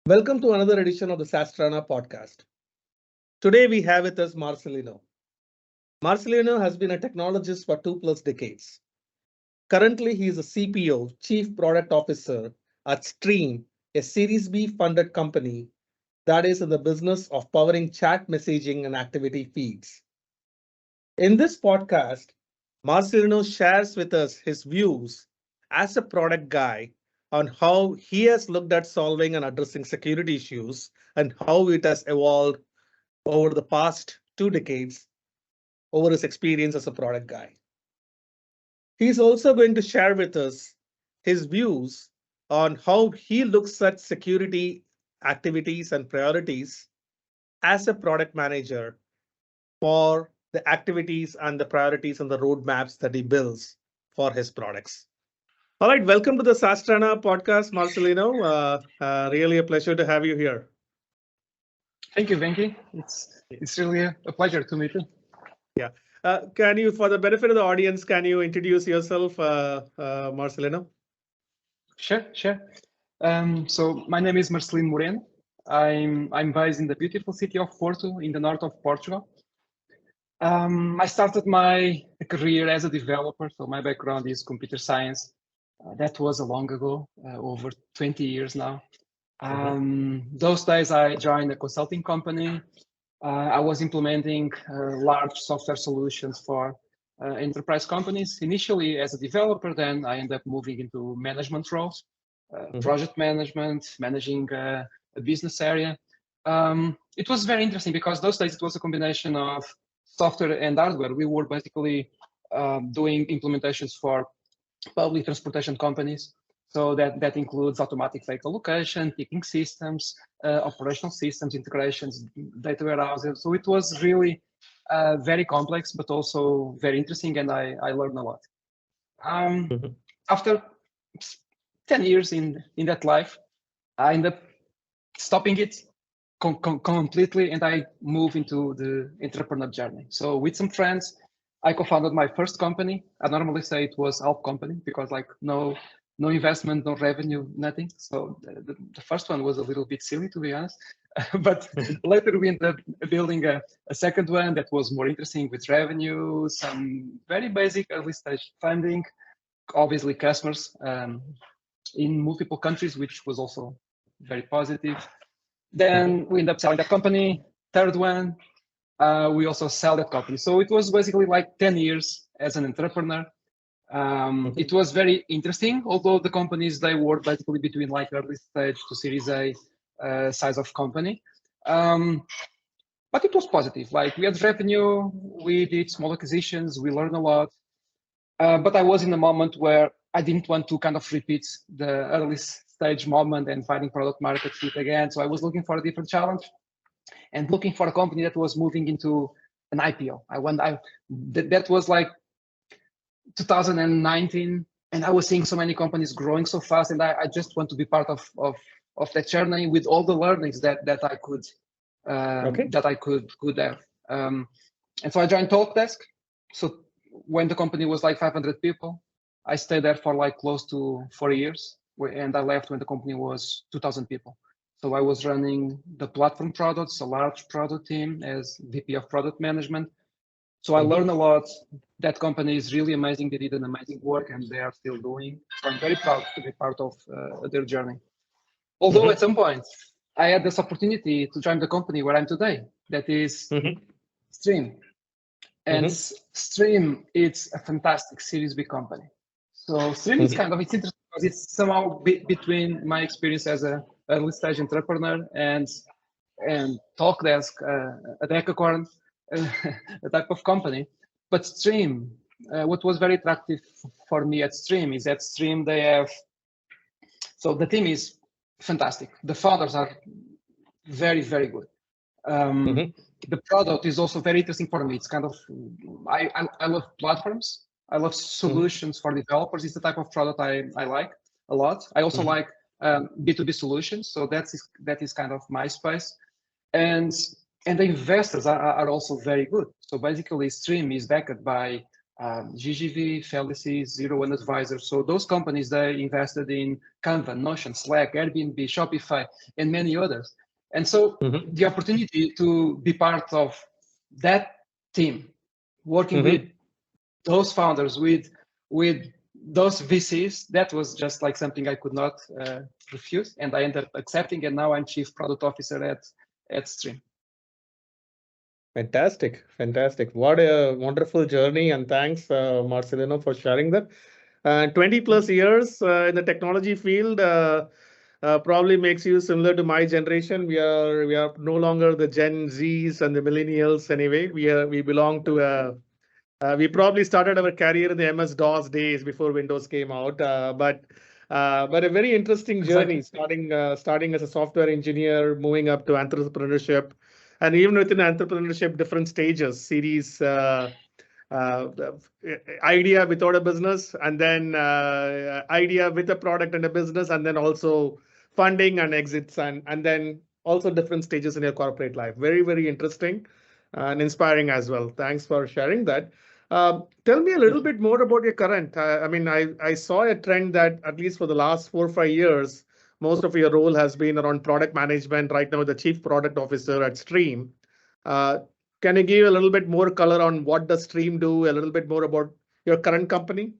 Welcome to another edition of the Sastrana podcast. Today we have with us Marcelino. Marcelino has been a technologist for 2+ decades. Currently, he is a CPO, Chief Product Officer at Stream, a Series B funded company that is in the business of powering chat messaging and activity feeds. In this podcast, Marcelino shares with us his views as a product guy on how he has looked at solving and addressing security issues and how it has evolved over the past 2 decades over his experience as a product guy. He's also going to share with us his views on how he looks at security activities and priorities as a product manager for the activities and the priorities and the roadmaps that he builds for his products. All right, welcome to the Sastrana podcast, Marcelino. Really a pleasure to have you here. Thank you, Venky. It's really a pleasure to meet you. Yeah. Can you, for the benefit of the audience, can you introduce yourself, Marcelino? Sure. So my name is Marcelino Moreno. I'm based in the beautiful city of Porto, in the north of Portugal. I started my career as a developer, so my background is computer science. That was a long ago, over 20 years now. Those days I joined a consulting company. I was implementing large software solutions for enterprise companies. Initially as a developer, then I ended up moving into management roles, project management, managing a business area. It was very interesting because those days it was a combination of software and hardware. We were basically doing implementations for public transportation companies. So that includes automatic vehicle location, ticketing systems, operational systems, integrations, data warehouses. So it was really very complex, but also very interesting, and I learned a lot. After 10 years in that life, I ended up stopping it completely, and I moved into the entrepreneur journey. So with some friends, I co-founded my first company. I normally say it was half company because like no investment, no revenue, nothing. So the first one was a little bit silly, to be honest. But later we ended up building a second one that was more interesting with revenue, some very basic early stage funding, obviously customers in multiple countries, which was also very positive. Then we ended up selling that company. Third one, we also sell that company. So it was basically like 10 years as an entrepreneur. It was very interesting, although the companies, they were basically between like early stage to Series A size of company. But it was positive. Like we had revenue, we did small acquisitions, we learned a lot. But I was in a moment where I didn't want to kind of repeat the early stage moment and finding product market fit again. So I was looking for a different challenge and looking for a company that was moving into an IPO. That was like 2019, and I was seeing so many companies growing so fast, and I just want to be part of that journey with all the learnings that I could have. And so I joined Talkdesk. So when the company was like 500 people, I stayed there for like close to 4 years, and I left when the company was 2,000 people. So I was running the platform products, a large product team as VP of product management. So I learned a lot. That company is really amazing. They did an amazing work and they are still doing. So I'm very proud to be part of their journey. Although at some point I had this opportunity to join the company where I'm today, that is Stream. And Stream, it's a fantastic Series B company. So Stream is kind of, it's interesting because it's somehow between my experience as a early stage entrepreneur and Talkdesk, a decacorn, a type of company. But Stream, what was very attractive for me at Stream is that Stream, they have, so the team is fantastic. The founders are very, very good. The product is also very interesting for me. It's kind of, I love platforms. I love solutions for developers. It's the type of product I like a lot. I also like B2B solutions. So that is kind of my space. And the investors are also very good. So basically Stream is backed by GGV, Felices, Zero One Advisor. So those companies, they invested in Canva, Notion, Slack, Airbnb, Shopify, and many others. And so the opportunity to be part of that team, working with those founders, with those VCs, that was just like something I could not refuse, and I ended up accepting. And now I'm Chief Product Officer at Stream. Fantastic, fantastic! What a wonderful journey, and thanks, Marcelino, for sharing that. 20 plus years in the technology field probably makes you similar to my generation. We are no longer the Gen Zs and the millennials anyway. We belong to we probably started our career in the MS-DOS days before Windows came out, but a very interesting journey, starting as a software engineer, moving up to entrepreneurship, and even within entrepreneurship, different stages, series, idea without a business, and then idea with a product and a business, and then also funding and exits, and then also different stages in your corporate life. Very, very interesting and inspiring as well. Thanks for sharing that. Tell me a little bit more about your current. I mean, I saw a trend that at least for the last 4 or 5 years, most of your role has been around product management. Right now, the Chief Product Officer at Stream. Can you give a little bit more color on what does Stream do? A little bit more about your current company?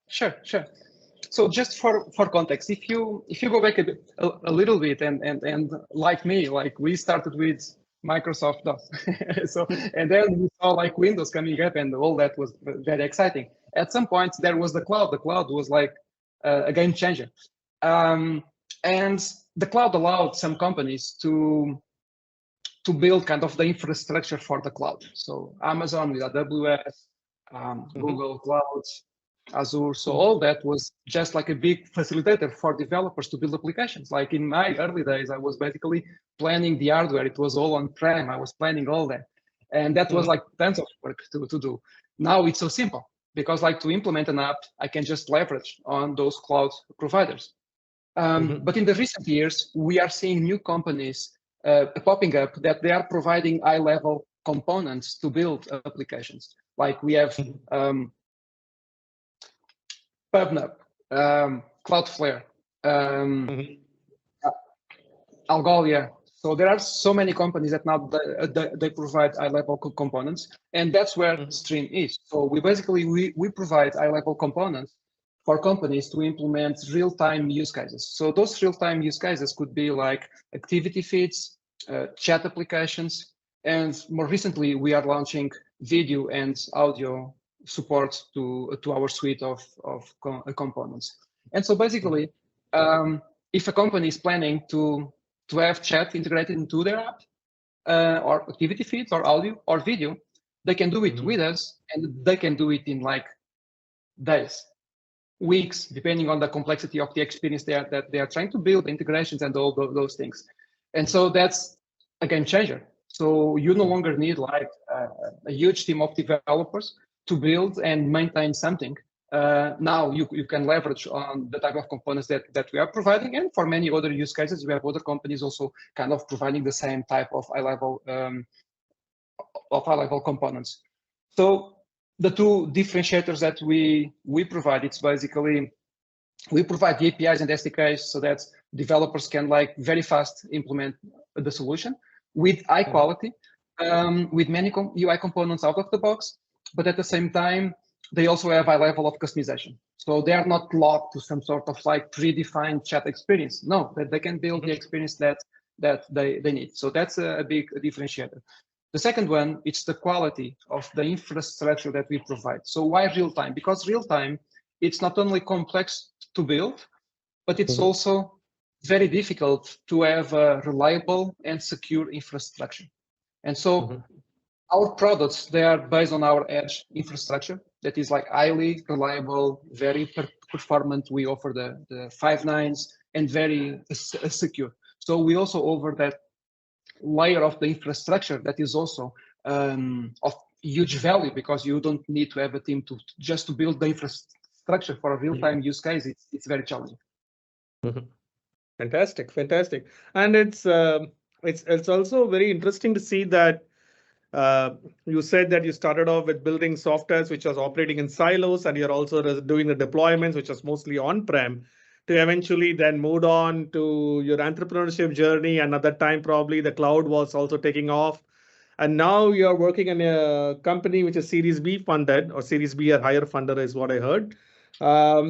Sure. So just for context, if you go back a little bit and like me, like we started with Microsoft DOS. So, and then we saw like Windows coming up and all that was very exciting. At some point there was the cloud. The cloud was like a game changer. And the cloud allowed some companies to build kind of the infrastructure for the cloud. So Amazon with AWS, Google Clouds, Azure. So all that was just like a big facilitator for developers to build applications. Like in my early days, I was basically planning the hardware. It was all on-prem. I was planning all that. And that was like tons of work to do. Now it's so simple because like to implement an app, I can just leverage on those cloud providers. But in the recent years, we are seeing new companies popping up that they are providing high-level components to build applications. Like we have PubNub, Cloudflare, Algolia. So there are so many companies that now they provide high-level components, and that's where Stream is. So we basically we provide high-level components for companies to implement real-time use cases. So those real-time use cases could be like activity feeds, chat applications, and more recently we are launching video and audio support to our suite of components. And so basically, if a company is planning to have chat integrated into their app, or activity feeds, or audio, or video, they can do it with us, and they can do it in like days, weeks, depending on the complexity of the experience that they are trying to build, integrations and all those things. And so that's a game changer. So you no longer need like a huge team of developers to build and maintain something. Now you can leverage on the type of components that we are providing, and for many other use cases, we have other companies also kind of providing the same type of high-level components. So the two differentiators that we provide, it's basically we provide the APIs and SDKs so that developers can like very fast implement the solution with high quality, with many UI components out of the box, but at the same time, they also have a level of customization. So they are not locked to some sort of like predefined chat experience. No, that they can build the experience that they need. So that's a big differentiator. The second one, it's the quality of the infrastructure that we provide. So why real time? Because real time, it's not only complex to build, but it's also very difficult to have a reliable and secure infrastructure. And so our products, they are based on our edge infrastructure that is like highly reliable, very performant. We offer the 5 nines and very secure. So we also offer that layer of the infrastructure that is also of huge value, because you don't need to have a team just to build the infrastructure for a real-time use case. It's very challenging. Fantastic. And it's also very interesting to see that You said that you started off with building softwares which was operating in silos, and you're also doing the deployments, which was mostly on-prem, to eventually then moved on to your entrepreneurship journey. And at that time, probably the cloud was also taking off. And now you're working in a company which is Series B funded, or Series B or higher funder is what I heard.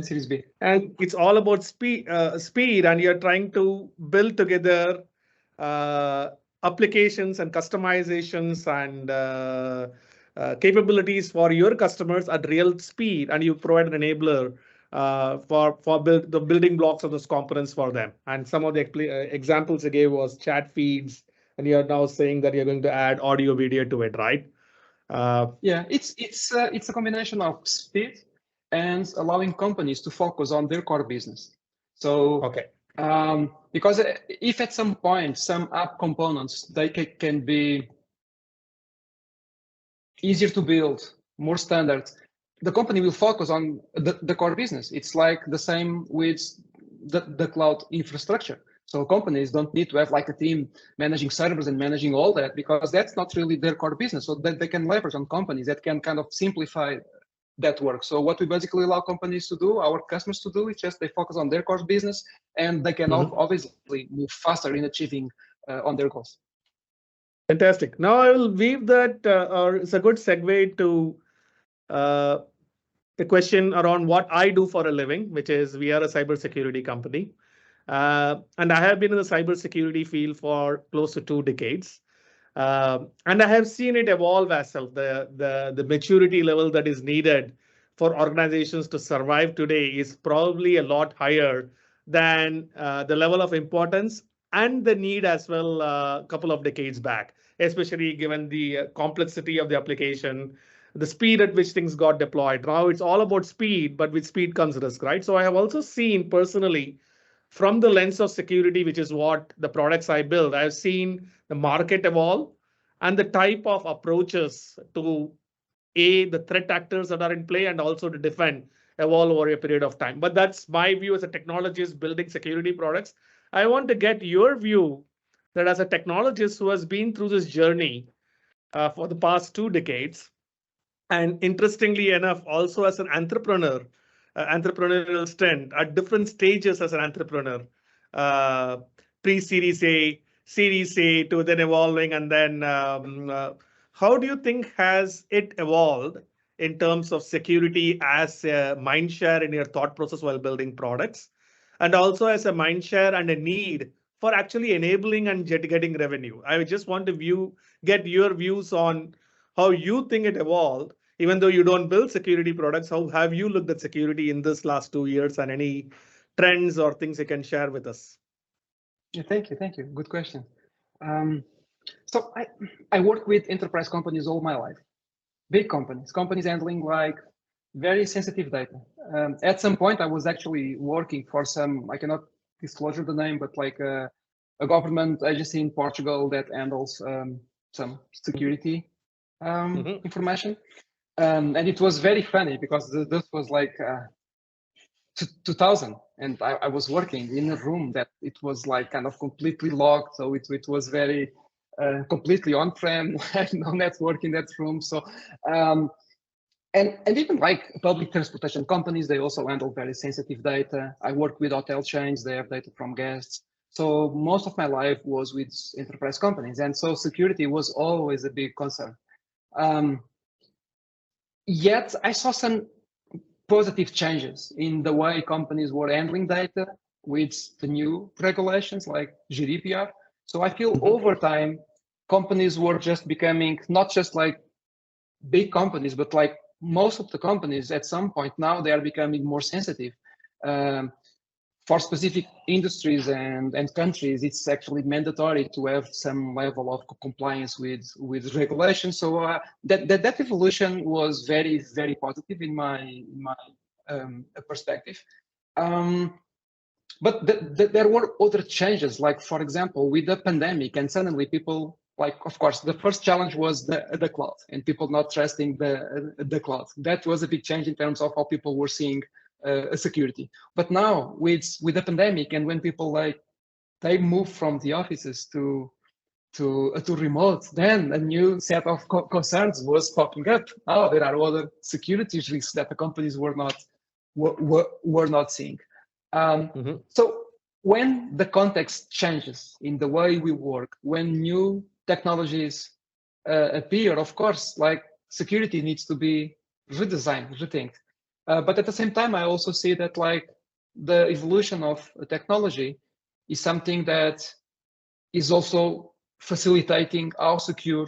Series B. And it's all about speed, and you're trying to build together applications and customizations and capabilities for your customers at real speed, and you provide an enabler for the building blocks of those components for them. And some of the examples I gave was chat feeds, and you're now saying that you're going to add audio video to it, right? Yeah, it's a combination of speed and allowing companies to focus on their core business. So okay. Because if at some point some app components they can be easier to build, more standard, the company will focus on the core business. It's like the same with the cloud infrastructure. So companies don't need to have like a team managing servers and managing all that, because that's not really their core business. So that they can leverage on companies that can kind of simplify that work. So what we basically allow companies to do, our customers to do, is just they focus on their core business, and they can obviously move faster in achieving on their goals. Fantastic. Now I will weave that, or it's a good segue to the question around what I do for a living, which is we are a cybersecurity company. And I have been in the cybersecurity field for close to 2 decades. And I have seen it evolve as well. The maturity level that is needed for organizations to survive today is probably a lot higher than the level of importance and the need as well a couple of decades back, especially given the complexity of the application, the speed at which things got deployed. Now it's all about speed, but with speed comes risk, right? So I have also seen personally, from the lens of security, which is what the products I build, I've seen the market evolve and the type of approaches to the threat actors that are in play and also to defend evolve over a period of time. But that's my view as a technologist building security products. I want to get your view that as a technologist who has been through this journey for the past 2 decades, and interestingly enough, also as an entrepreneur, entrepreneurial stint at different stages as an entrepreneur, pre-Series A, Series A to then evolving, and then how do you think has it evolved in terms of security as a mind share in your thought process while building products, and also as a mind share and a need for actually enabling and getting revenue? I just want to get your views on how you think it evolved. Even though you don't build security products, how have you looked at security in this last 2 years, and any trends or things you can share with us? Yeah, thank you. Good question. So I work with enterprise companies all my life, big companies handling like very sensitive data. At some point, I was actually working for some, I cannot disclose the name, but like a government agency in Portugal that handles some security information. And it was very funny because this was like 2000, and I was working in a room that it was like kind of completely locked. So it was very completely on-prem, no network in that room. So and even like public transportation companies, they also handle very sensitive data. I work with hotel chains, they have data from guests. So most of my life was with enterprise companies, and so security was always a big concern. Yet I saw some positive changes in the way companies were handling data with the new regulations like GDPR. So I feel over time, companies were just becoming not just like big companies, but like most of the companies at some point now they are becoming more sensitive. For specific industries and countries, it's actually mandatory to have some level of compliance with regulations. So that evolution was very, very positive in my perspective. But there were other changes, like for example, with the pandemic, and suddenly people, like, of course, the first challenge was the cloud and people not trusting the cloud. That was a big change in terms of how people were seeing security. But now with the pandemic, and when people like they move from the offices to to remote, then a new set of concerns was popping up. Oh, there are other security risks that the companies were not seeing. So when the context changes in the way we work, when new technologies appear, of course, like security needs to be redesigned, rethink. But at the same time, I also see that like the evolution of technology is something that is also facilitating how secure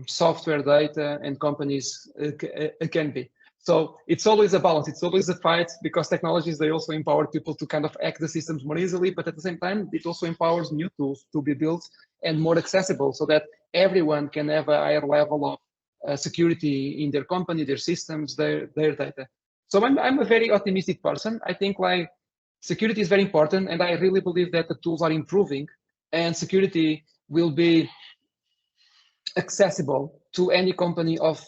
software data and companies can be. So it's always a balance. It's always a fight, because technologies, they also empower people to kind of hack the systems more easily, but at the same time, it also empowers new tools to be built and more accessible so that everyone can have a higher level of security in their company, their systems, their data. So I'm a very optimistic person. I think like security is very important, and I really believe that the tools are improving and security will be accessible to any company of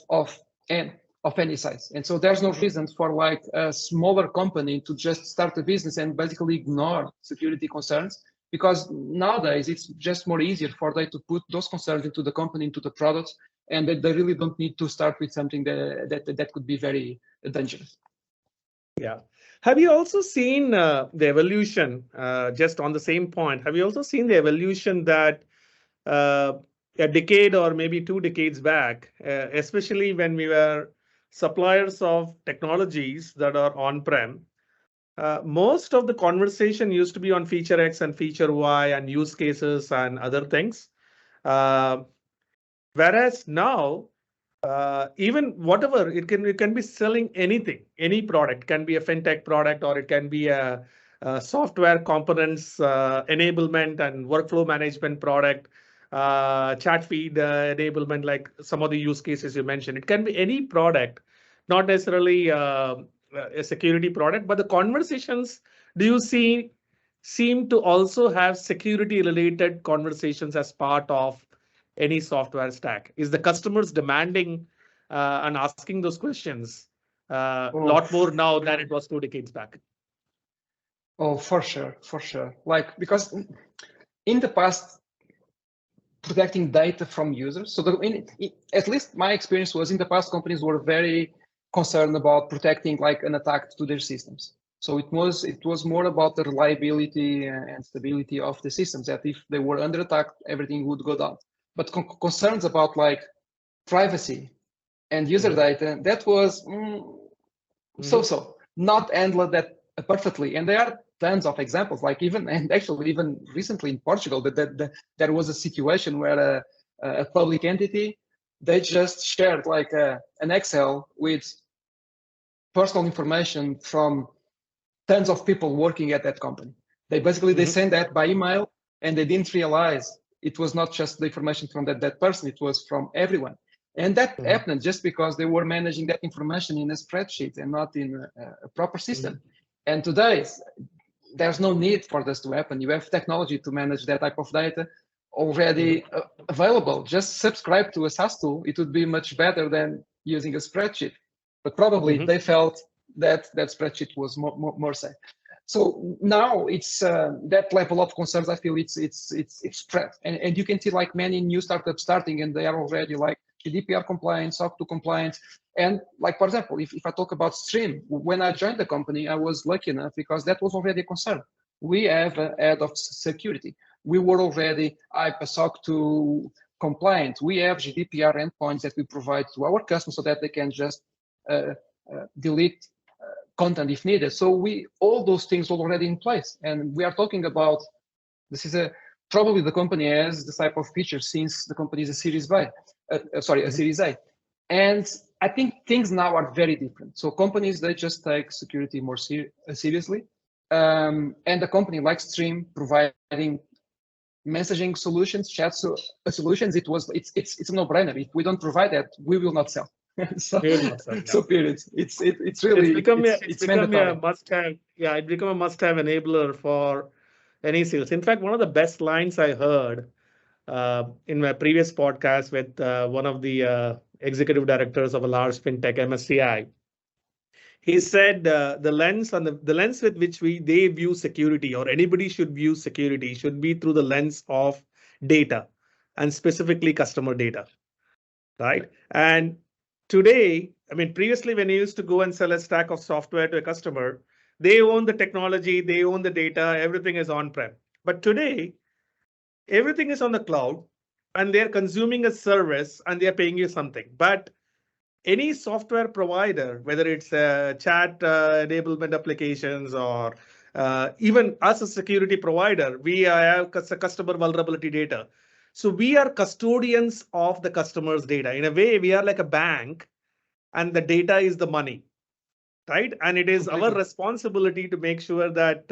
any size. And so there's no reason for like a smaller company to just start a business and basically ignore security concerns, because nowadays it's just more easier for them to put those concerns into the company, into the products, and that they really don't need to start with something that could be very dangerous. Yeah. Have you also seen the evolution, just on the same point, have you also seen the evolution that a decade or maybe 2 decades back, especially when we were suppliers of technologies that are on-prem, most of the conversation used to be on feature X and feature Y and use cases and other things. Whereas now, even whatever, it can be selling anything, any product, can be a fintech product, or it can be a software components enablement and workflow management product, chat feed enablement, like some of the use cases you mentioned. It can be any product, not necessarily a security product, but the conversations, do you seem to also have security related conversations as part of any software stack? Is the customers demanding and asking those questions a lot more now than it was 2 decades back? Oh, for sure. Like, because in the past, protecting data from users. So at least my experience was, in the past, companies were very concerned about protecting like an attack to their systems. So it was more about the reliability and stability of the systems, that if they were under attack, everything would go down. But concerns about like privacy and user data, that was so not handled that perfectly. And there are tons of examples, like even recently in Portugal, that there was a situation where a public entity, they just shared like an Excel with personal information from tons of people working at that company. They basically they sent that by email, and they didn't realize it was not just the information from that person, it was from everyone. And that happened just because they were managing that information in a spreadsheet and not in a proper system. And today, there's no need for this to happen. You have technology to manage that type of data already available. Just subscribe to a SaaS tool. It would be much better than using a spreadsheet. But probably they felt that that spreadsheet was more safe. So now it's that level of concerns. I feel it's spread, and you can see like many new startups starting, and they are already like GDPR compliant, SOC 2 compliant. And like, for example, if I talk about Stream, when I joined the company, I was lucky enough because that was already a concern. We have a head of security. We were already SOC 2 compliant. We have GDPR endpoints that we provide to our customers so that they can just delete content if needed. So all those things are already in place. And we are talking about, this is probably the company has this type of feature since the company is a Series A. A Series A. And I think things now are very different. So companies, they just take security more seriously. And a company like Stream providing messaging solutions, chat solutions, it's a no-brainer. If we don't provide that, we will not sell. So period. It's really become a must-have. Yeah, it become a must-have enabler for any sales. In fact, one of the best lines I heard in my previous podcast with one of the executive directors of a large fintech, MSCI, he said the lens with which they view security, or anybody should view security, should be through the lens of data. and specifically customer data, right? And today, I mean, previously when you used to go and sell a stack of software to a customer, they own the technology, they own the data, everything is on-prem. But today, everything is on the cloud and they're consuming a service and they're paying you something. But any software provider, whether it's chat enablement applications or even us as a security provider, we have customer vulnerability data. So we are custodians of the customer's data. In a way, we are like a bank and the data is the money, right? And it is our responsibility to make sure that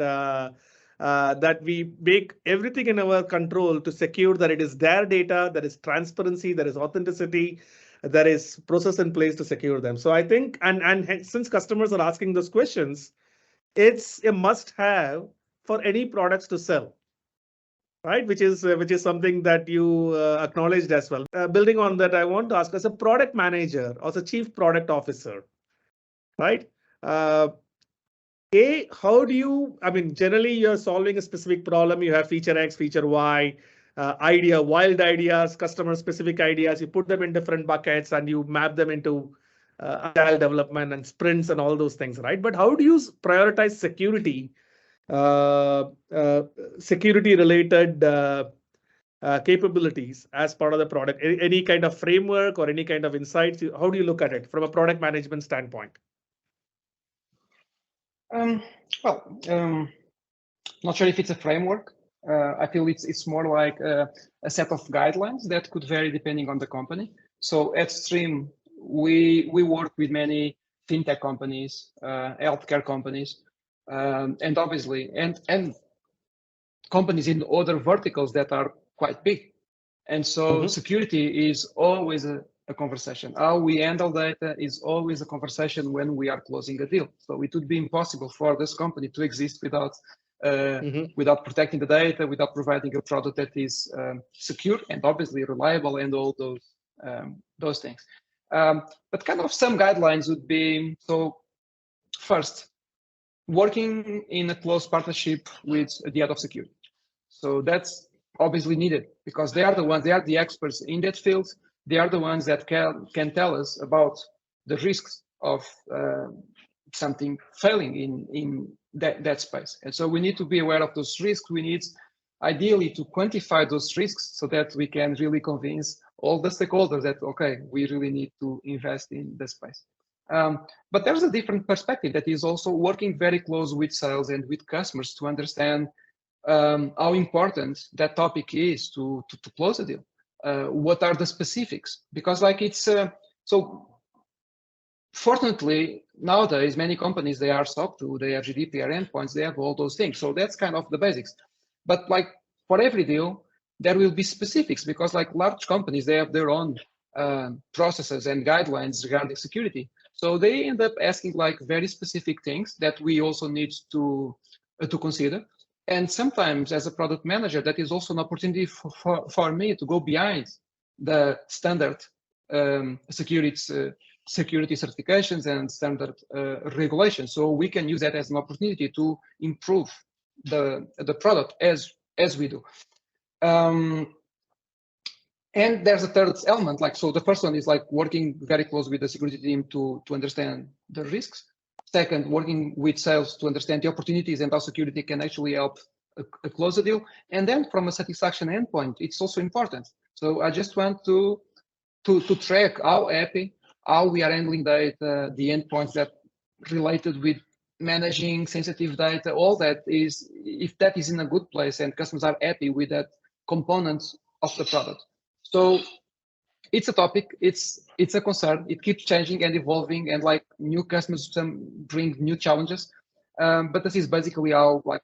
that we make everything in our control to secure that it is their data, there is transparency, there is authenticity, there is process in place to secure them. So I think, and since customers are asking those questions, it's a must-have for any products to sell, right? Which is something that you acknowledged as well. Building on that, I want to ask, as a product manager or as a chief product officer, right? How do you, I mean, generally you're solving a specific problem, you have feature X, feature Y, wild ideas, customer specific ideas, you put them in different buckets and you map them into agile development and sprints and all those things, right? But how do you prioritize security related capabilities as part of the product? Any kind of framework or any kind of insights? How do you look at it from a product management standpoint? Not sure if it's a framework. I feel it's more like a set of guidelines that could vary depending on the company. So at Stream, we work with many fintech companies, healthcare companies, and obviously, and companies in other verticals that are quite big. And so security is always a conversation. How we handle data is always a conversation when we are closing a deal. So it would be impossible for this company to exist without without protecting the data, without providing a product that is secure and obviously reliable and all those things. But kind of some guidelines would be, so first, working in a close partnership with the head of security. So that's obviously needed because they are the ones, they are the experts in that field. They are the ones that can tell us about the risks of something failing in that space. And so we need to be aware of those risks. We need ideally to quantify those risks so that we can really convince all the stakeholders that, okay, we really need to invest in the space. But there's a different perspective that is also working very close with sales and with customers to understand how important that topic is to close a deal. What are the specifics? Because like it's, so fortunately, nowadays, many companies, they are SOC 2, they have GDPR endpoints, they have all those things. So that's kind of the basics. But like for every deal, there will be specifics because like large companies, they have their own processes and guidelines regarding security. So they end up asking like very specific things that we also need to consider. And sometimes as a product manager, that is also an opportunity for me to go behind the standard security certifications and standard regulations. So we can use that as an opportunity to improve the product as we do. And there's a third element, like, so the first one is like working very close with the security team to understand the risks. Second, working with sales to understand the opportunities and how security can actually help close the deal. And then from a satisfaction endpoint, it's also important. So I just want to track how happy, how we are handling data, the endpoints that related with managing sensitive data, all that is, if that is in a good place and customers are happy with that component of the product. So it's a topic, it's a concern, it keeps changing and evolving, and like new customers bring new challenges. But this is basically how, like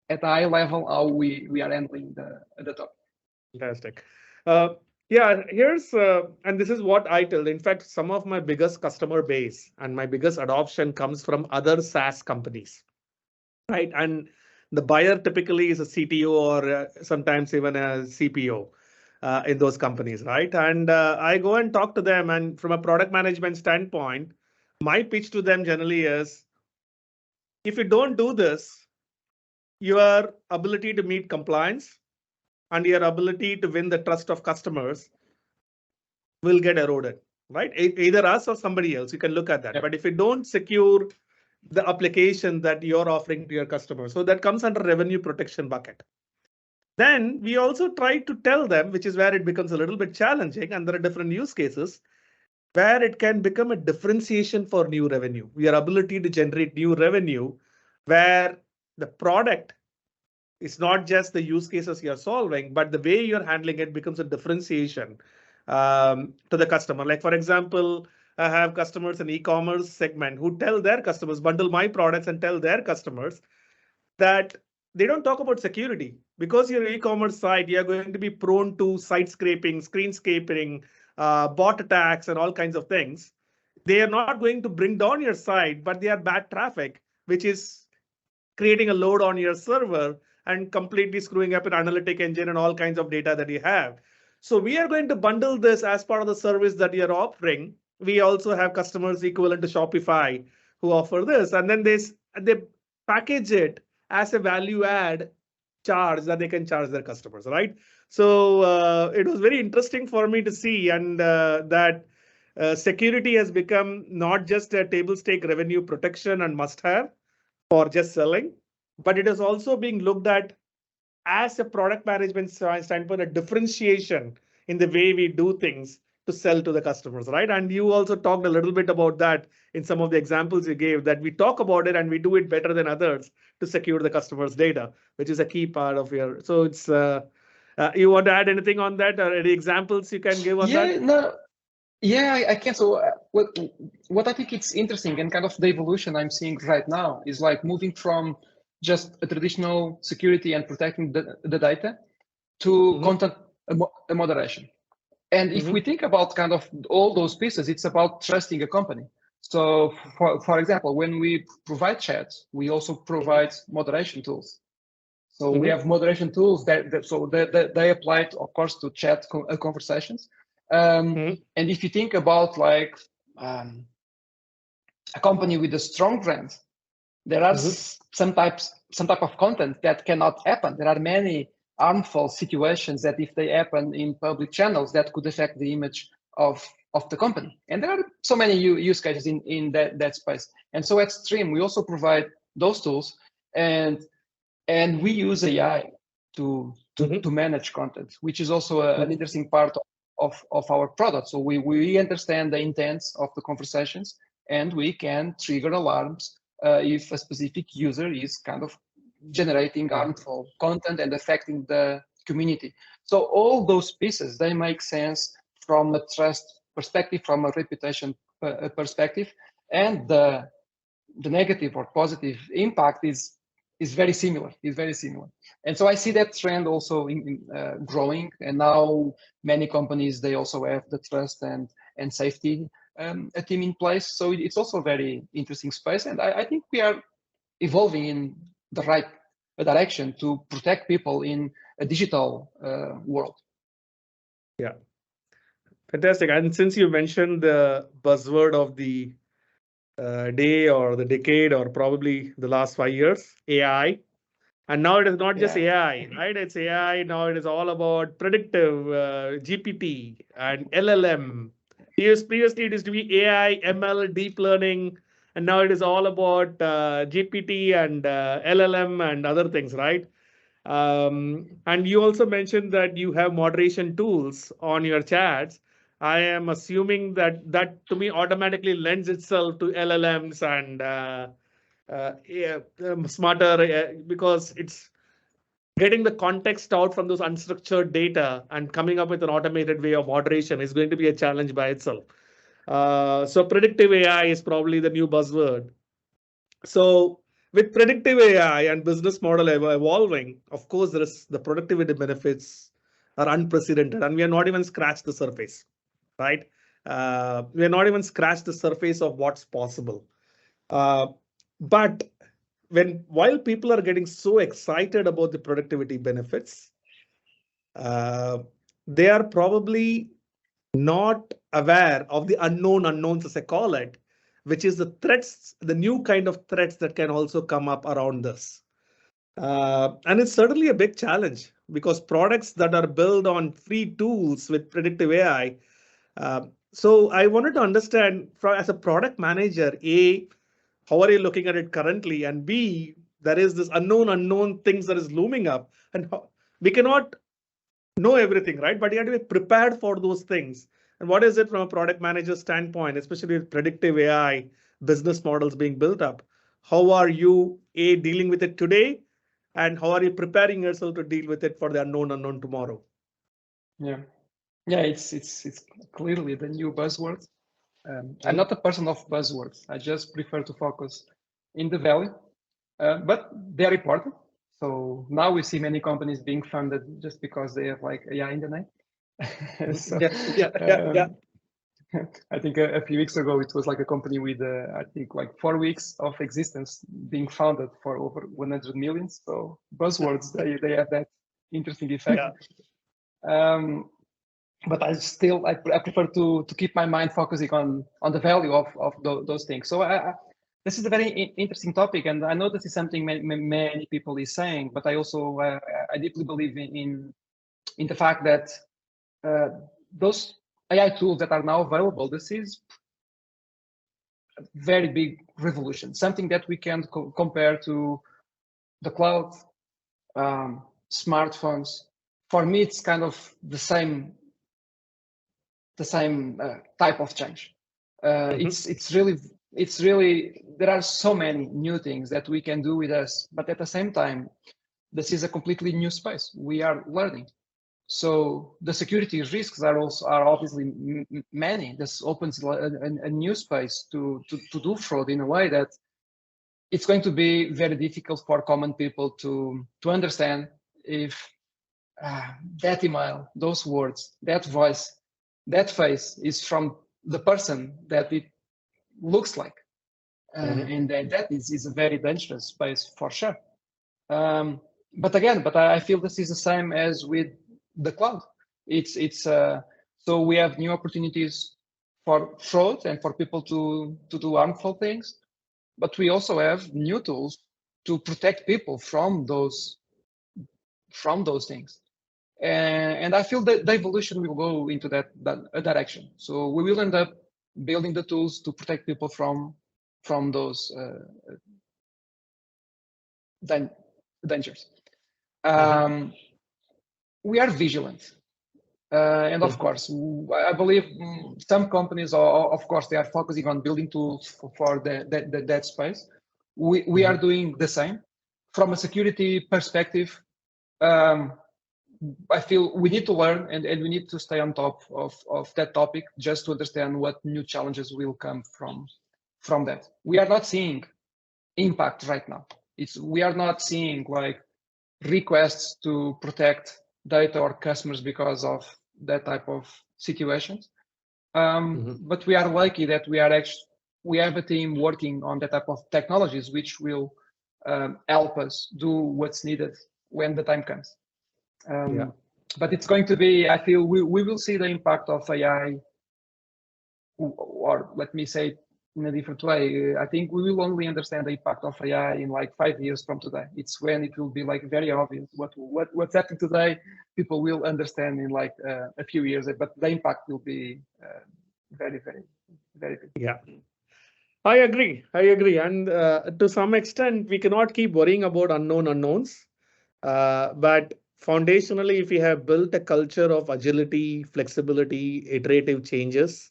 at a high level, how we are handling the topic. Fantastic. Yeah, here's, and this is what I tell. In fact, some of my biggest customer base and my biggest adoption comes from other SaaS companies, right? And the buyer typically is a CTO or sometimes even a CPO. In those companies, right? And I go and talk to them, and from a product management standpoint, my pitch to them generally is, if you don't do this, your ability to meet compliance, and your ability to win the trust of customers will get eroded, right? Either us or somebody else. You can look at that. Yep. But if you don't secure the application that you're offering to your customers, so that comes under revenue protection bucket. Then we also try to tell them, which is where it becomes a little bit challenging, and there are different use cases where it can become a differentiation for new revenue. Your ability to generate new revenue where the product is not just the use cases you're solving, but the way you're handling it becomes a differentiation to the customer. Like, for example, I have customers in e-commerce segment who tell their customers, bundle my products and tell their customers that they don't talk about security. Because your e-commerce site, you're going to be prone to site scraping, screen scraping, bot attacks, and all kinds of things. They are not going to bring down your site, but they are bad traffic, which is creating a load on your server and completely screwing up an analytic engine and all kinds of data that you have. So we are going to bundle this as part of the service that you're offering. We also have customers equivalent to Shopify who offer this, and then they package it as a value add charge that they can charge their customers, right? So it was very interesting for me to see, and that security has become not just a table stake revenue protection and must have for just selling, but it is also being looked at as a product management standpoint, a differentiation in the way we do things to sell to the customers, right? And you also talked a little bit about that in some of the examples you gave, that we talk about it and we do it better than others to secure the customer's data, which is a key part of your. So it's you want to add anything on that, or any examples you can give on that? No. Yeah, I can. So what I think it's interesting and kind of the evolution I'm seeing right now is like moving from just a traditional security and protecting the data to content moderation. And if we think about kind of all those pieces, it's about trusting a company. So for example, when we provide chat, we also provide moderation tools. So we have moderation tools that they apply, of course, to chat conversations. And if you think about like a company with a strong brand, there are some type of content that cannot happen. There are many harmful situations that if they happen in public channels, that could affect the image of the company. And there are so many use cases in that space. And so at Stream, we also provide those tools, and we use AI to manage content, which is also an interesting part of our product. So we understand the intents of the conversations, and we can trigger alarms if a specific user is kind of generating harmful content and affecting the community. So all those pieces, they make sense from a trust perspective, from a reputation perspective, and the negative or positive impact is very similar. And so I see that trend also in growing, and now many companies, they also have the trust and safety a team in place. So it's also a very interesting space, and I think we are evolving in the right direction to protect people in a digital world. Yeah, fantastic. And since you mentioned the buzzword of the day or the decade, or probably the last 5 years, AI. And now it is not just AI, right? It's AI. Now it is all about predictive GPT and LLM. Previously, it used to be AI, ML, deep learning. And now it is all about GPT and LLM and other things, right? And you also mentioned that you have moderation tools on your chats. I am assuming that to me automatically lends itself to LLMs and smarter, because it's getting the context out from those unstructured data and coming up with an automated way of moderation is going to be a challenge by itself. So predictive AI is probably the new buzzword. So with predictive AI and business model evolving, of course, the productivity benefits are unprecedented, and we are not even scratched the surface, right? We are not even scratched the surface of what's possible. But while people are getting so excited about the productivity benefits, they are probably not aware of the unknown unknowns, as I call it, which is the threats, the new kind of threats that can also come up around this. And it's certainly a big challenge because products that are built on free tools with predictive AI. So I wanted to understand as a product manager, A, how are you looking at it currently? And B, there is this unknown things that is looming up, and we cannot know everything, right? But you have to be prepared for those things. And what is it from a product manager standpoint, especially with predictive AI business models being built up? How are you dealing with it today, and how are you preparing yourself to deal with it for the unknown tomorrow? Yeah, it's clearly the new buzzword. I'm not a person of buzzwords. I just prefer to focus in the value, but they're important. So now we see many companies being funded just because they have like AI in the name. So, yeah. I think a few weeks ago it was like a company with I think like 4 weeks of existence being founded for over 100 million. So buzzwords they have that interesting effect. But I prefer to keep my mind focusing on the value of those things. So this is a very interesting topic, and I know this is something many people is saying, but I also I deeply believe in the fact that those AI tools that are now available, this is a very big revolution, something that we can compare to the cloud, smartphones. For me, it's kind of the same type of change. It's really there are so many new things that we can do with us, but at the same time, this is a completely new space. We are learning, so the security risks are obviously many. This opens a new space to do fraud in a way that it's going to be very difficult for common people to understand if that email, those words, that voice, that face is from the person that it looks like. And that is a very dangerous space for sure. But I feel this is the same as with the cloud. So we have new opportunities for fraud and for people to do harmful things, but we also have new tools to protect people from those things. And I feel that the evolution will go into that direction. So we will end up building the tools to protect people from those dangers. We are vigilant, and of course, I believe some companies are, of course, they are focusing on building tools for that space. We are doing the same. From a security perspective, I feel we need to learn and we need to stay on top of that topic just to understand what new challenges will come from that. We are not seeing impact right now. We are not seeing like requests to protect data or customers because of that type of situations. But we are lucky that we have a team working on that type of technologies, which will help us do what's needed when the time comes. But it's going to be, I feel we will see the impact of AI, or let me say in a different way. I think we will only understand the impact of AI in like 5 years from today. It's when it will be like very obvious what's happening today. People will understand in like a few years, but the impact will be very, very, very big. Yeah, I agree. And to some extent, we cannot keep worrying about unknowns. But foundationally, if we have built a culture of agility, flexibility, iterative changes,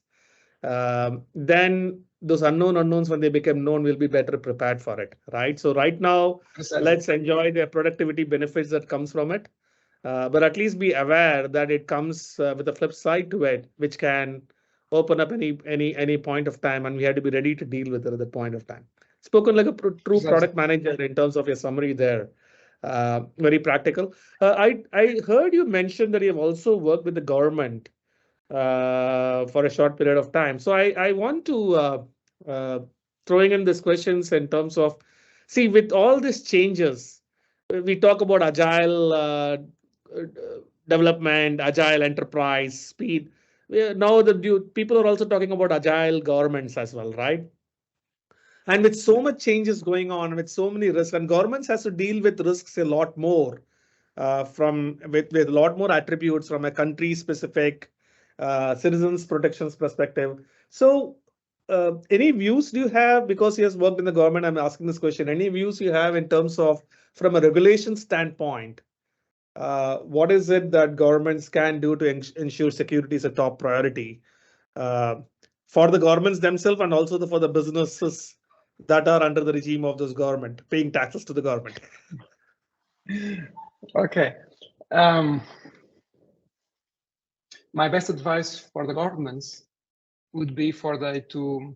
then those unknowns, when they become known, will be better prepared for it, right? So right now, let's enjoy the productivity benefits that comes from it, but at least be aware that it comes with a flip side to it, which can open up any point of time, and we have to be ready to deal with it at that point of time. Spoken like a true product manager in terms of your summary there. Very practical. I heard you mention that you have also worked with the government for a short period of time. So I want to throwing in these questions in terms of, see, with all these changes, we talk about agile development, agile enterprise, speed. Now people are also talking about agile governments as well, right? And with so much changes going on, with so many risks, and governments has to deal with risks a lot more. with a lot more attributes from a country specific citizens protections perspective. So any views do you have, because he has worked in the government, I'm asking this question, any views you have in terms of from a regulation standpoint, what is it that governments can do to ensure security is a top priority for the governments themselves and also for the businesses that are under the regime of this government, paying taxes to the government? Okay. My best advice for the governments would be for them to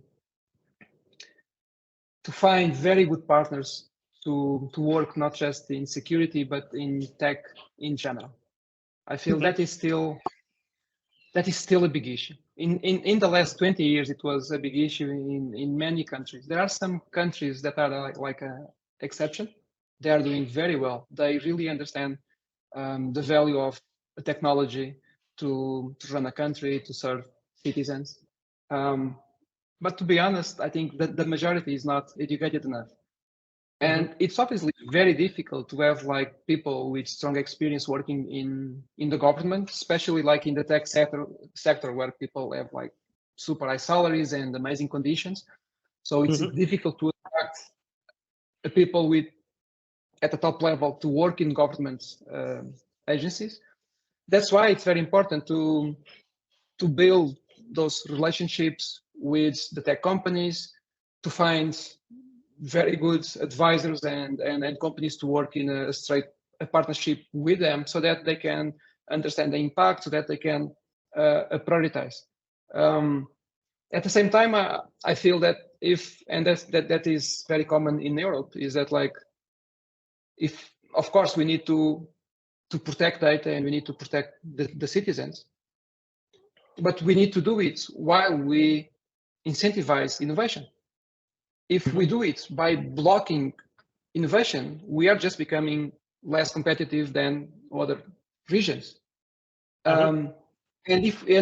find very good partners to work not just in security but in tech in general. I feel that is still a big issue. In the last 20 years, it was a big issue in many countries. There are some countries that are like an exception. They are doing very well. They really understand the value of technology to run a country, to serve citizens. But to be honest, I think that the majority is not educated enough. And it's obviously very difficult to have like people with strong experience working in the government, especially like in the tech sector where people have like super high salaries and amazing conditions. So it's difficult to attract people at the top level to work in government agencies. That's why it's very important to build those relationships with the tech companies, to find very good advisors and companies to work in a partnership with them so that they can understand the impact, so that they can prioritize. At the same time, I feel that that is very common in Europe, is that like, if of course we need to protect data and we need to protect the citizens, but we need to do it while we incentivize innovation. If we do it by blocking innovation, we are just becoming less competitive than other regions. And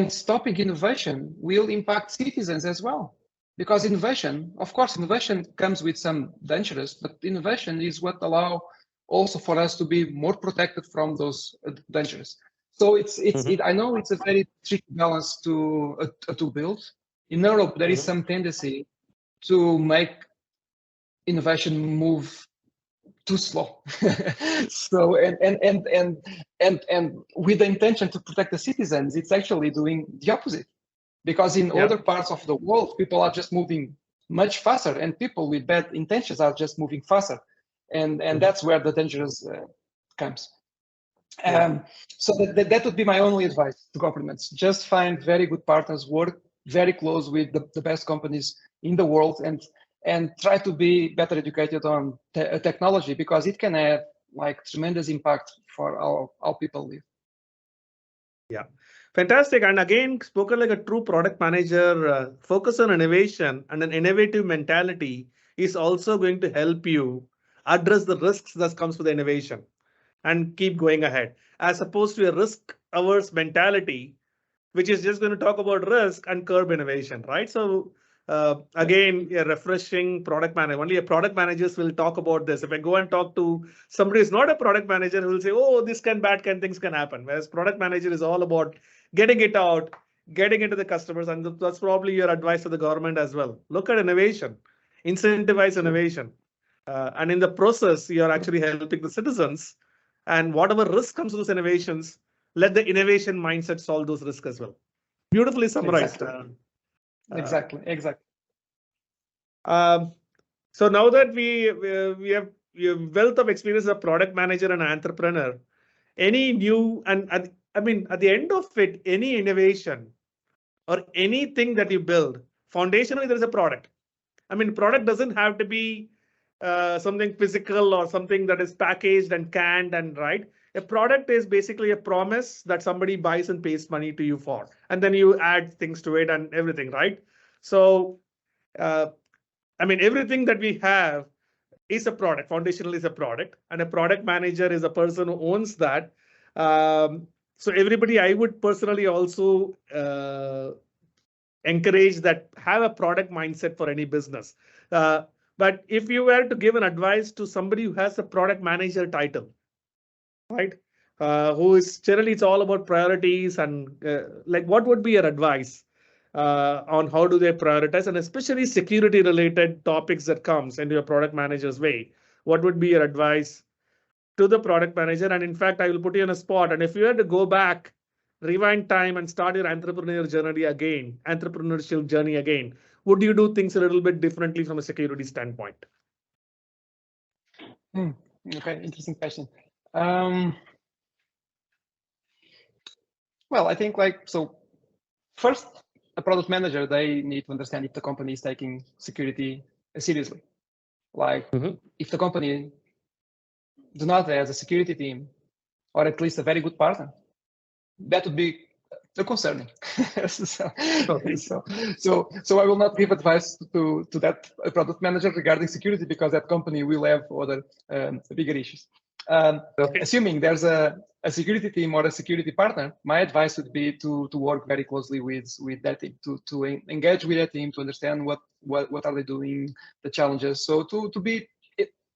stopping innovation will impact citizens as well, because innovation, of course, innovation comes with some dangers, but innovation is what allow also for us to be more protected from those dangers. So I know it's a very tricky balance to build. In Europe, there is some tendency to make innovation move too slow. So and with the intention to protect the citizens, it's actually doing the opposite. Because in other parts of the world, people are just moving much faster, and people with bad intentions are just moving faster. And that's where the dangers comes. So that would be my only advice to governments. Just find very good partners, work very close with the best companies in the world, and try to be better educated on technology, because it can have like tremendous impact for how people live. Yeah, fantastic. And again, spoken like a true product manager, focus on innovation and an innovative mentality is also going to help you address the risks that comes with innovation and keep going ahead, as opposed to a risk-averse mentality, which is just going to talk about risk and curb innovation, right? So again, a refreshing product manager. Only a product managers will talk about this. If I go and talk to somebody who's not a product manager, who will say, oh, this can, things can happen. Whereas product manager is all about getting it out, getting into the customers. And that's probably your advice to the government as well. Look at innovation, incentivize innovation. And in the process, you're actually helping the citizens. And whatever risk comes to those innovations, let the innovation mindset solve those risks as well. Beautifully summarized. Exactly. So now that we have wealth of experience as a product manager and entrepreneur, any new, and at the end of it, any innovation or anything that you build, foundationally there is a product. Product doesn't have to be something physical or something that is packaged and canned and right. A product is basically a promise that somebody buys and pays money to you for, and then you add things to it and everything, right? So, everything that we have is a product. Foundational is a product, and a product manager is a person who owns that. So everybody, I would personally also encourage that, have a product mindset for any business. But if you were to give an advice to somebody who has a product manager title, right? who is generally it's all about priorities and like what would be your advice on how do they prioritize, and especially security related topics that comes into your product manager's way? What would be your advice to the product manager? And in fact, I will put you on a spot. And if you had to go back, rewind time and start your entrepreneurship journey again, would you do things a little bit differently from a security standpoint? Okay, interesting question. Well, I think first, a product manager, they need to understand if the company is taking security seriously. If the company do not have a security team, or at least a very good partner, that would be concerning. So I will not give advice to that product manager regarding security, because that company will have other bigger issues. Assuming there's a security team or a security partner, my advice would be to work very closely with that team, to engage with that team, to understand what are they doing, the challenges. So to be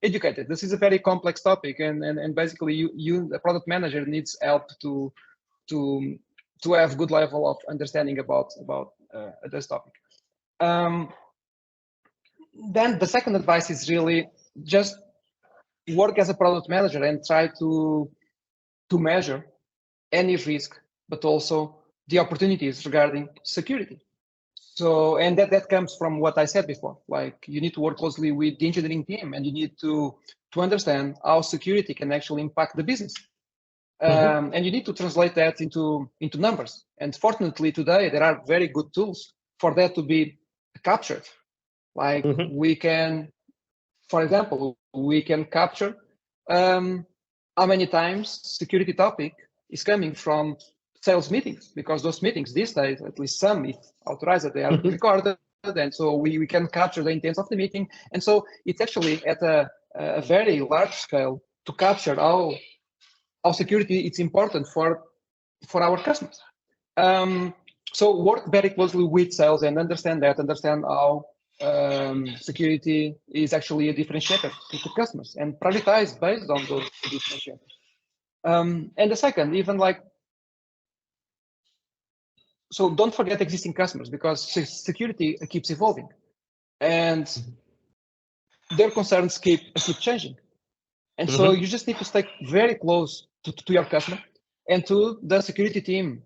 educated. This is a very complex topic, and basically you the product manager needs help to have good level of understanding about this topic. Then the second advice is really just work as a product manager and try to measure any risk, but also the opportunities regarding security. So, and that comes from what I said before, like you need to work closely with the engineering team, and you need to understand how security can actually impact the business. And you need to translate that into numbers. And fortunately today, there are very good tools for that to be captured. Like we can, for example, we can capture how many times security topic is coming from sales meetings, because those meetings these days, at least some, if authorized, they are recorded, and so we can capture the intents of the meeting. And so it's actually at a very large scale to capture how security is important for our customers. So work very closely with sales and understand how security is actually a differentiator to the customers, and prioritize based on those differentiators. And the second, even so don't forget existing customers, because security keeps evolving, and their concerns keep changing. And so you just need to stay very close to your customer and to the security team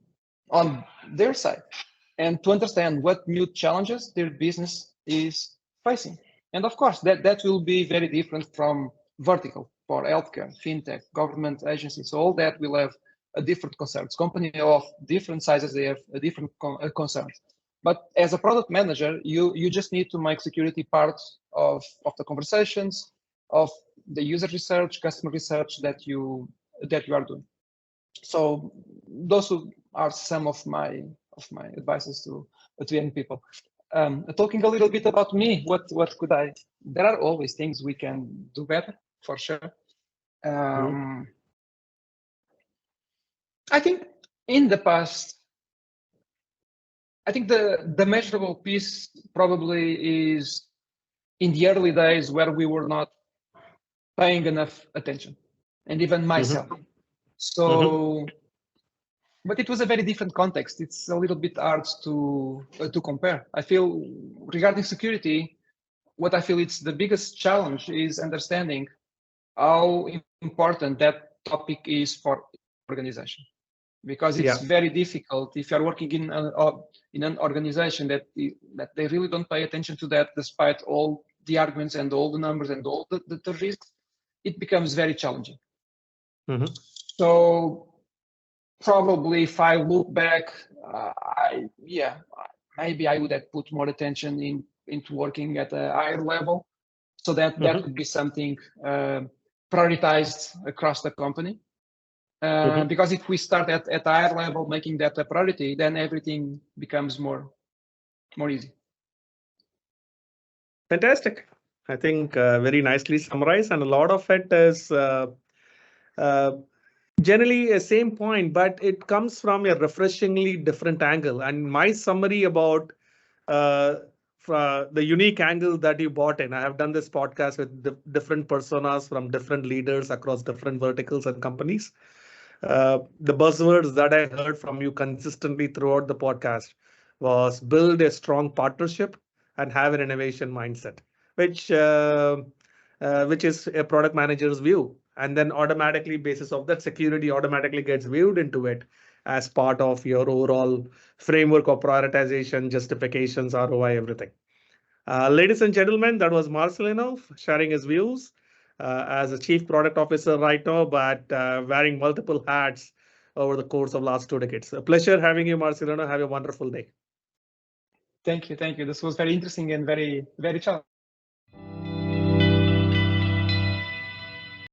on their side, and to understand what new challenges their business is facing. And of course, that will be very different from vertical. For healthcare, fintech, government agencies, so all that will have a different concerns. Company of different sizes, they have a different concerns. But as a product manager, you just need to make security part of the conversations, of the user research, customer research that you are doing. So those are some of my advices to young people. Talking a little bit about me, what could I? There are always things we can do better, for sure. I think in the past, I think the measurable piece probably is in the early days where we were not paying enough attention, and even myself. So, but it was a very different context. It's a little bit hard to compare. I feel regarding security, what I feel it's the biggest challenge is understanding how important that topic is for organization, because it's very difficult if you're working in an organization that they really don't pay attention to that, despite all the arguments and all the numbers and all the risks. It becomes very challenging. So probably if I look back, maybe I would have put more attention into working at a higher level, so that could be something prioritized across the company. Because if we start at a higher level, making that a priority, then everything becomes more easy. Fantastic. I think very nicely summarized, and a lot of it is generally a same point, but it comes from a refreshingly different angle. And my summary about the unique angle that you brought in, I have done this podcast with different personas from different leaders across different verticals and companies. The buzzwords that I heard from you consistently throughout the podcast was build a strong partnership and have an innovation mindset, which is a product manager's view. And then automatically, basis of that, security automatically gets viewed into it as part of your overall framework of prioritization, justifications, ROI, everything. Ladies and gentlemen, that was Marcelino sharing his views as a chief product officer right now, but wearing multiple hats over the course of last 2 decades. A pleasure having you, Marcelino. Have a wonderful day. Thank you. This was very interesting and very challenging.